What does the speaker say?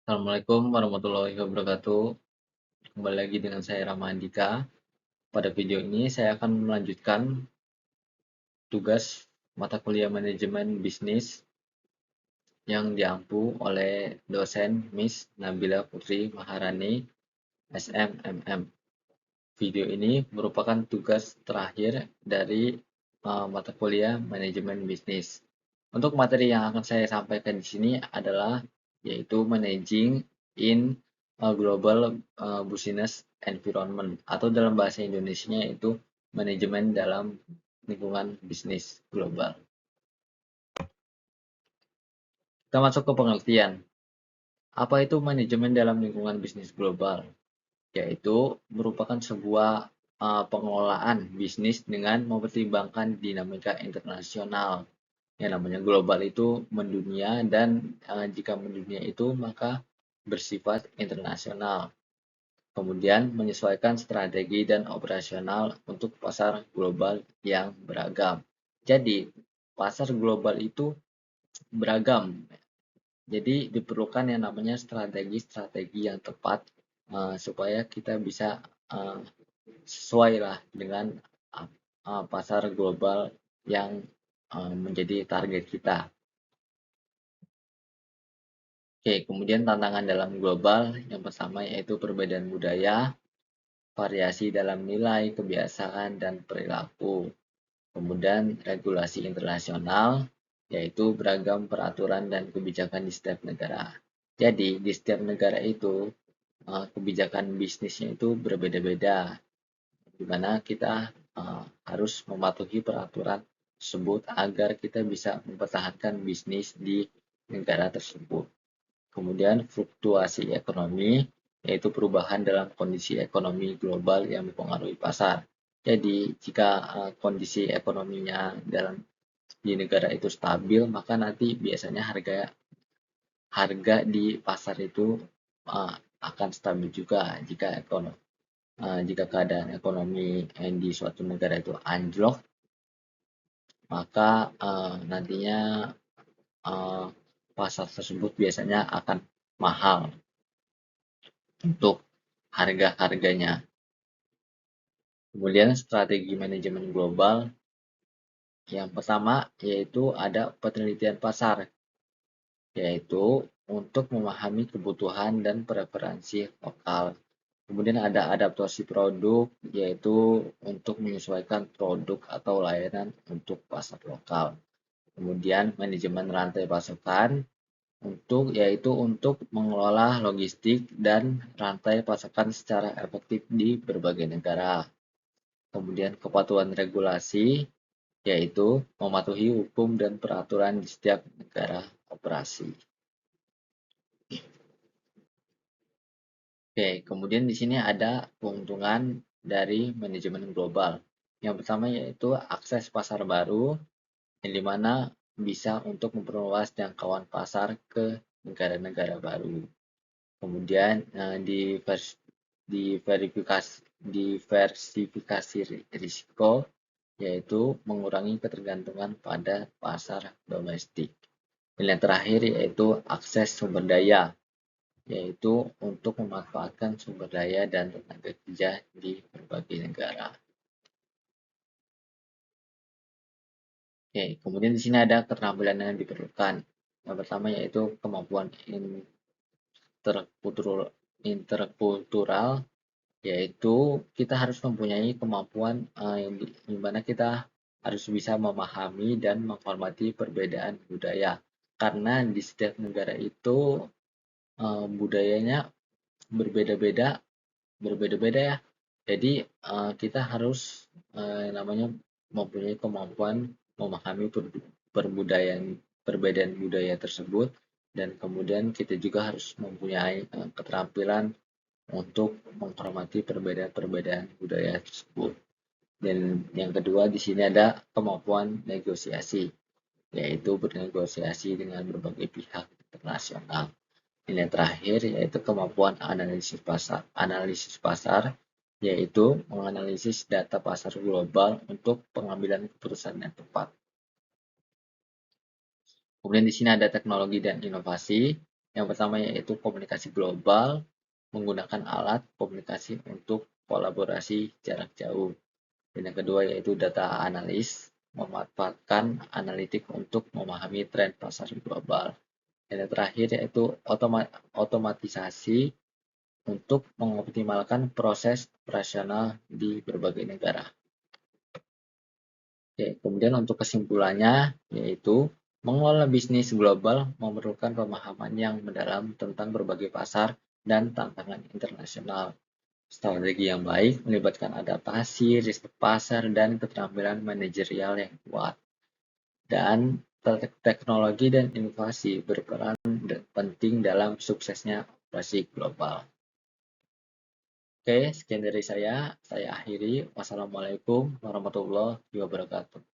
Assalamualaikum warahmatullahi wabarakatuh. Kembali lagi dengan saya Rama Andika. Pada video ini saya akan melanjutkan tugas mata kuliah manajemen bisnis yang diampu oleh dosen Miss Nabila Putri Maharani, SMMM. Video ini merupakan tugas terakhir dari mata kuliah manajemen bisnis. Untuk materi yang akan saya sampaikan di sini adalah yaitu managing in global business environment atau dalam bahasa Indonesia itu manajemen dalam lingkungan bisnis global. Kita masuk ke pengertian. Apa itu manajemen dalam lingkungan bisnis global? Yaitu merupakan sebuah pengelolaan bisnis dengan mempertimbangkan dinamika internasional. Yang namanya global itu mendunia dan jika mendunia itu maka bersifat internasional. Kemudian menyesuaikan strategi dan operasional untuk pasar global yang beragam. Jadi pasar global itu beragam. Jadi diperlukan yang namanya strategi-strategi yang tepat supaya kita bisa sesuai lah dengan pasar global yang menjadi target kita. Oke, kemudian tantangan dalam global yang pertama yaitu perbedaan budaya, variasi dalam nilai, kebiasaan, dan perilaku. Kemudian regulasi internasional, yaitu beragam peraturan dan kebijakan di setiap negara. Jadi, di setiap negara itu, kebijakan bisnisnya itu berbeda-beda, di mana kita harus mematuhi peraturan tersebut agar kita bisa mempertahankan bisnis di negara tersebut. Kemudian fluktuasi ekonomi, yaitu perubahan dalam kondisi ekonomi global yang mempengaruhi pasar. Jadi, jika kondisi ekonominya di negara itu stabil, maka nanti biasanya harga di pasar itu akan stabil juga. Jika keadaan ekonomi di suatu negara itu anjlok, maka nantinya pasar tersebut biasanya akan mahal untuk harga-harganya. Kemudian strategi manajemen global yang pertama yaitu ada penelitian pasar, yaitu untuk memahami kebutuhan dan preferensi lokal. Kemudian ada adaptasi produk, yaitu untuk menyesuaikan produk atau layanan untuk pasar lokal. Kemudian manajemen rantai pasokan, yaitu untuk mengelola logistik dan rantai pasokan secara efektif di berbagai negara. Kemudian kepatuhan regulasi, yaitu mematuhi hukum dan peraturan di setiap negara operasi. Oke, kemudian di sini ada keuntungan dari manajemen global. Yang pertama yaitu akses pasar baru, yang dimana bisa untuk memperluas jangkauan pasar ke negara-negara baru. Kemudian diversifikasi risiko, yaitu mengurangi ketergantungan pada pasar domestik. Dan yang terakhir yaitu akses sumber daya, yaitu untuk memanfaatkan sumber daya dan tenaga kerja di berbagai negara. Oke, kemudian di sini ada keterampilan yang diperlukan. Yang pertama yaitu kemampuan interkultural, yaitu kita harus mempunyai kemampuan di mana kita harus bisa memahami dan menghormati perbedaan budaya. Karena di setiap negara itu budayanya berbeda-beda ya. Jadi kita harus namanya mempunyai kemampuan memahami perbedaan budaya tersebut, dan kemudian kita juga harus mempunyai keterampilan untuk menghormati perbedaan budaya tersebut. Dan yang kedua di sini ada kemampuan negosiasi, yaitu bernegosiasi dengan berbagai pihak internasional. Dan yang terakhir yaitu kemampuan analisis pasar, yaitu menganalisis data pasar global untuk pengambilan keputusan yang tepat. Kemudian di sini ada teknologi dan inovasi, Yang pertama yaitu komunikasi global, menggunakan alat komunikasi untuk kolaborasi jarak jauh. Dan yang kedua yaitu data analis, memanfaatkan analitik untuk memahami tren pasar global. Dan yang terakhir yaitu otomatisasi untuk mengoptimalkan proses operasional di berbagai negara. Oke, kemudian untuk kesimpulannya yaitu mengelola bisnis global memerlukan pemahaman yang mendalam tentang berbagai pasar dan tantangan internasional. Strategi yang baik melibatkan adaptasi, riset pasar, dan keterampilan manajerial yang kuat. Dan teknologi dan inovasi berperan penting dalam suksesnya operasi global. Oke, sekian dari saya. Saya akhiri. Wassalamualaikum warahmatullahi wabarakatuh.